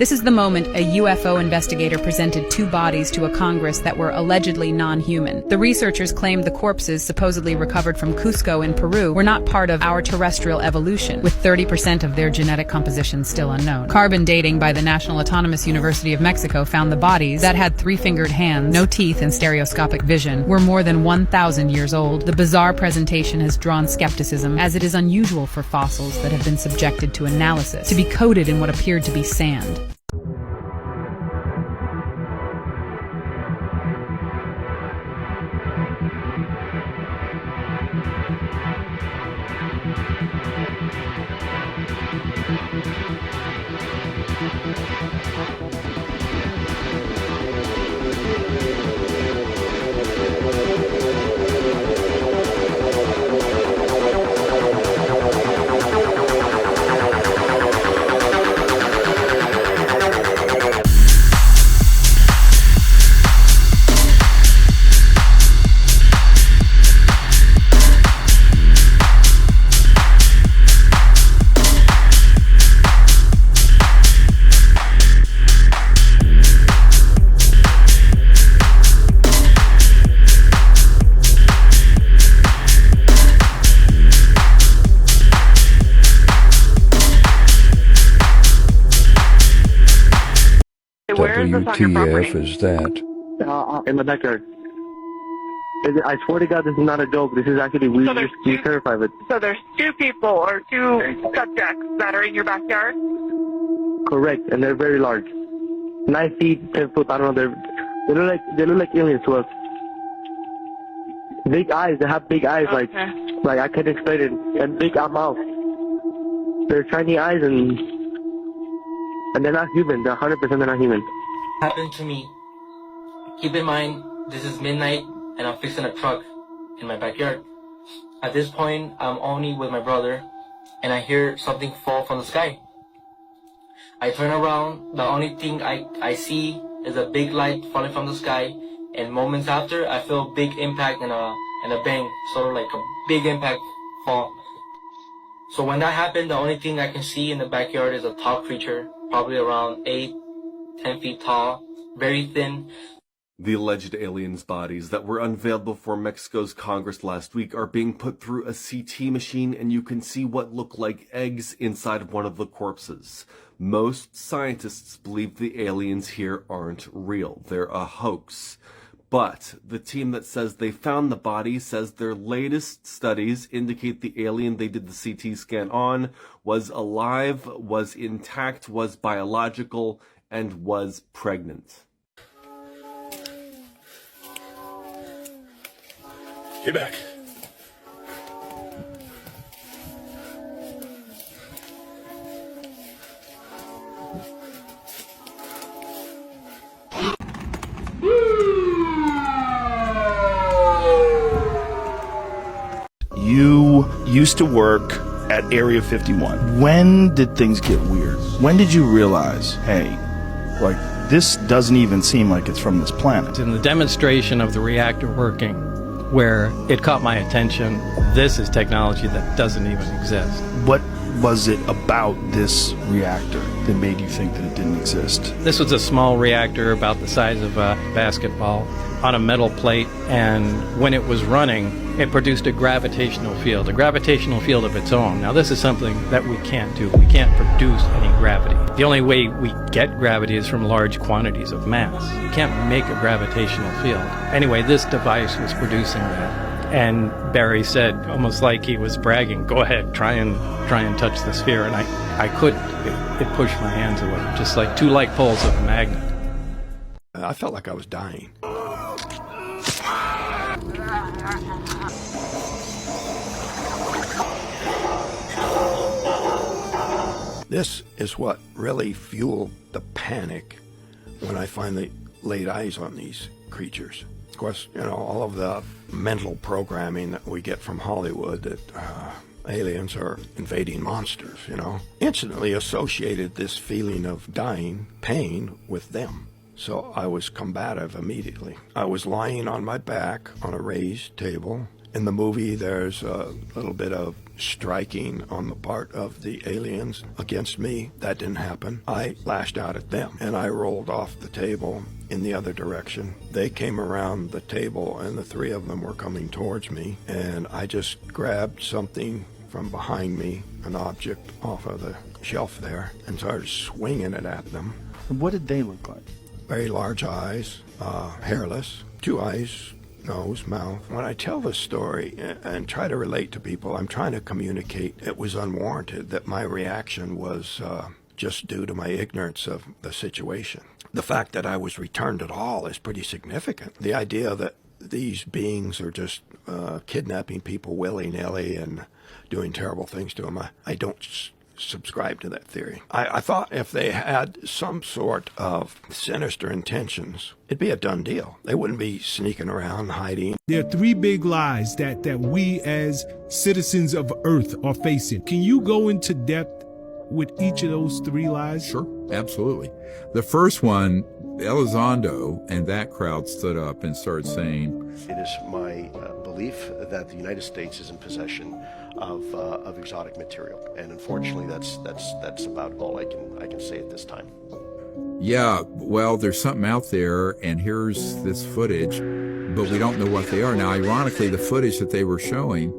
This is the moment a UFO investigator presented 2 bodies to a Congress that were allegedly non-human. The researchers claimed the corpses, supposedly recovered from Cusco in Peru, were not part of our terrestrial evolution, with 30% of their genetic composition still unknown. Carbon dating by the National Autonomous University of Mexico found the bodies, that had 3-fingered hands, no teeth and stereoscopic vision, were more than 1,000 years old. The bizarre presentation has drawn skepticism, as it is unusual for fossils that have been subjected to analysis to be coated in what appeared to be sand. WTF is that? In the backyard. I swear to God, this is not a joke. This is actually, we terrified of it. So there's 2 people or 2 subjects that are in your backyard? Correct, and they're very large. 9 feet, 10 foot, I don't know. They look like aliens to us. Big eyes, they have big eyes, okay. like I can't explain it. And big mouth. They're shiny eyes and they're not human. They're 100% they're not human. Happened to me. Keep in mind, this is midnight and I'm fixing a truck in my backyard. At this point, I'm only with my brother and I hear something fall from the sky. I turn around, the only thing I see is a big light falling from the sky, and moments after, I feel a big impact and a bang, sort of like a big impact fall. So when that happened, the only thing I can see in the backyard is a tall creature, probably around 8-10 feet tall, very thin. The alleged aliens' bodies that were unveiled before Mexico's Congress last week are being put through a CT machine, and you can see what look like eggs inside one of the corpses. Most scientists believe the aliens here aren't real. They're a hoax. But the team that says they found the body says their latest studies indicate the alien they did the CT scan on was alive, was intact, was biological, and was pregnant. Get back. You used to work at Area 51. When did things get weird? When did you realize, hey, like, this doesn't even seem like it's from this planet? In the demonstration of the reactor working, where it caught my attention, this is technology that doesn't even exist. What was it about this reactor that made you think that it didn't exist? This was a small reactor about the size of a basketball on a metal plate, and when it was running, it produced a gravitational field of its own. Now this is something that we can't do. We can't produce any gravity. The only way we get gravity is from large quantities of mass. You can't make a gravitational field. Anyway, this device was producing that. And Barry said, almost like he was bragging, go ahead, try and touch the sphere. And I couldn't. It pushed my hands away, just like 2 like poles of a magnet. I felt like I was dying. This is what really fueled the panic when I finally laid eyes on these creatures. Of course, you know, all of the mental programming that we get from Hollywood that aliens are invading monsters, you know, instantly associated this feeling of dying, pain with them. So I was combative immediately. I was lying on my back on a raised table. In the movie, there's a little bit of striking on the part of the aliens against me. That didn't happen. I lashed out at them, and I rolled off the table in the other direction. They came around the table, and the three of them were coming towards me, and I just grabbed something from behind me, an object off of the shelf there, and started swinging it at them. And what did they look like? Very large eyes, hairless, 2 eyes, nose, mouth. When I tell this story and try to relate to people, I'm trying to communicate it was unwarranted, that my reaction was just due to my ignorance of the situation. The fact that I was returned at all is pretty significant. The idea that these beings are just kidnapping people willy-nilly and doing terrible things to them, I don't subscribe to that theory. I thought if they had some sort of sinister intentions, it'd be a done deal. They wouldn't be sneaking around, hiding. There are 3 big lies that we as citizens of Earth are facing. Can you go into depth with each of those 3 lies? Sure, absolutely. The first one, Elizondo and that crowd stood up and started saying, it is my belief that the United States is in possession of exotic material, and unfortunately, that's about all I can say at this time. yeah, well, there's something out there, and here's this footage, but we don't know what they are. Now, ironically, the footage that they were showing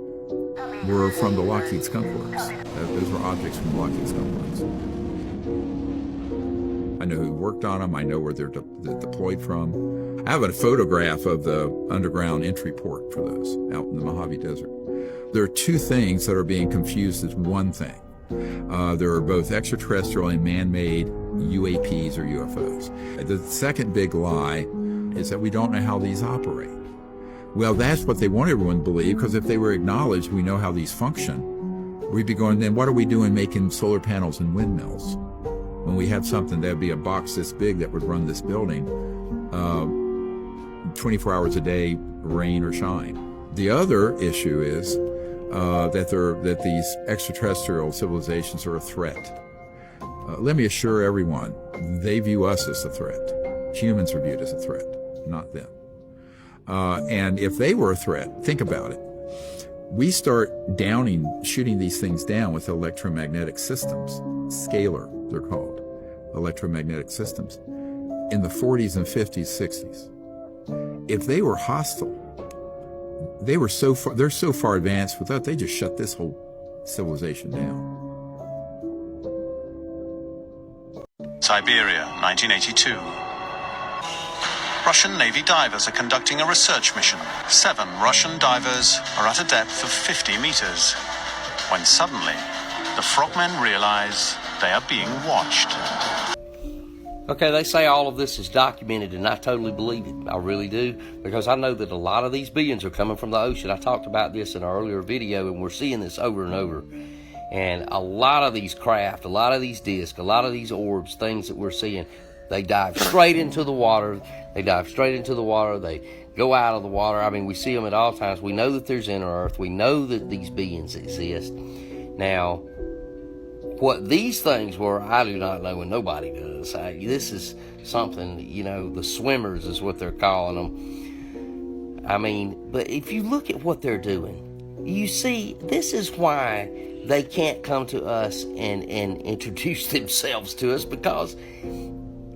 were from the Lockheed Skunk Works. Those were objects from the Lockheed Skunk Works. I know who worked on them. I know where they're deployed from. I have a photograph of the underground entry port for those out in the Mojave Desert. There are 2 things that are being confused as one thing. There are both extraterrestrial and man-made UAPs or UFOs. The second big lie is that we don't know how these operate. Well, that's what they want everyone to believe, because if they were acknowledged, we know how these function, we'd be going, then what are we doing making solar panels and windmills? When we had something that would be a box this big that would run this building 24 hours a day, rain or shine. The other issue is that these extraterrestrial civilizations are a threat. Let me assure everyone, they view us as a threat. Humans are viewed as a threat, not them. And if they were a threat, think about it. We start shooting these things down with electromagnetic systems, scalar, they're called, electromagnetic systems, in the 40s and 50s, 60s. If they were hostile, they're so far advanced with that, they just shut this whole civilization down. Siberia, 1982. Russian Navy divers are conducting a research mission. 7 Russian divers are at a depth of 50 meters, when suddenly the frogmen realize they are being watched. Okay, they say all of this is documented, and I totally believe it. I really do, because I know that a lot of these beings are coming from the ocean. I talked about this in an earlier video, and we're seeing this over and over. And a lot of these craft, a lot of these discs, a lot of these orbs, things that we're seeing, they dive straight into the water. They dive straight into the water. They go out of the water. I mean, we see them at all times. We know that there's inner Earth. We know that these beings exist. Now, what these things were, I do not know, and nobody does. This is something, the swimmers is what they're calling them. I mean, but if you look at what they're doing, you see, this is why they can't come to us and introduce themselves to us, because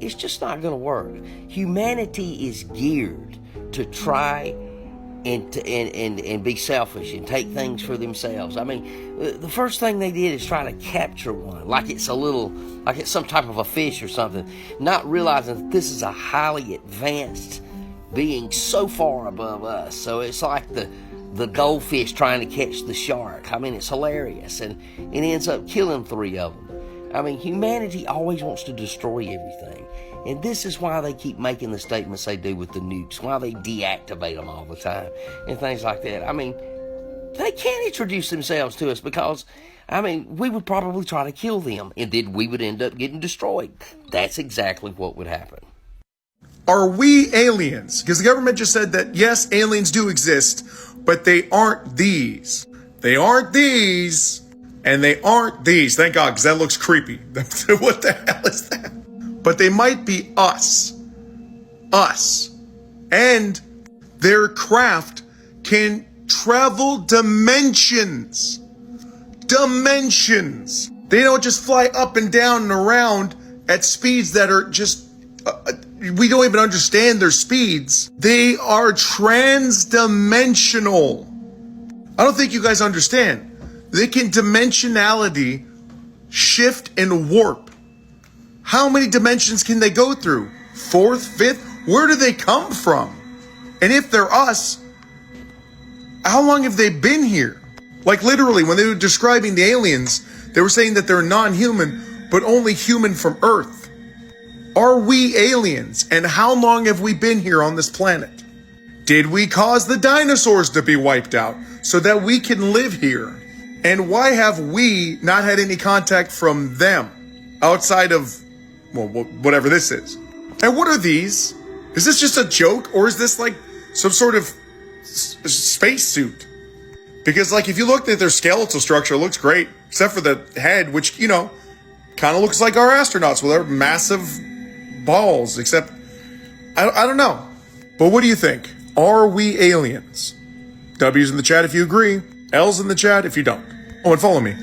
it's just not going to work. Humanity is geared to try and be selfish and take things for themselves. I mean, the first thing they did is try to capture one, like it's some type of a fish or something, not realizing that this is a highly advanced being so far above us. So it's like the goldfish trying to catch the shark. I mean, it's hilarious, and it ends up killing 3 of them. I mean, humanity always wants to destroy everything. And this is why they keep making the statements they do with the nukes, why they deactivate them all the time, and things like that. I mean, they can't introduce themselves to us because, we would probably try to kill them, and then we would end up getting destroyed. That's exactly what would happen. Are we aliens? Because the government just said that, yes, aliens do exist, but they aren't these. They aren't these, and they aren't these. Thank God, because that looks creepy. What the hell is that? But they might be us. Us. And their craft can travel dimensions. dimensions. They don't just fly up and down and around at speeds that are just, we don't even understand their speeds. They are transdimensional. I don't think you guys understand. They can dimensionality shift and warp. How many dimensions can they go through? Fourth, fifth? Where do they come from? And if they're us, how long have they been here? Like literally, when they were describing the aliens, they were saying that they're non-human, but only human from Earth. Are we aliens? And how long have we been here on this planet? Did we cause the dinosaurs to be wiped out so that we can live here? And why have we not had any contact from them outside of, well, whatever this is? And what are these? Is this just a joke, or is this like some sort of spacesuit? Because like if you looked at their skeletal structure, it looks great, except for the head, which, you know, kind of looks like our astronauts with their massive balls, except I don't know. But what do you think? Are we aliens? W's in the chat if you agree. L's in the chat if you don't. Oh, and follow me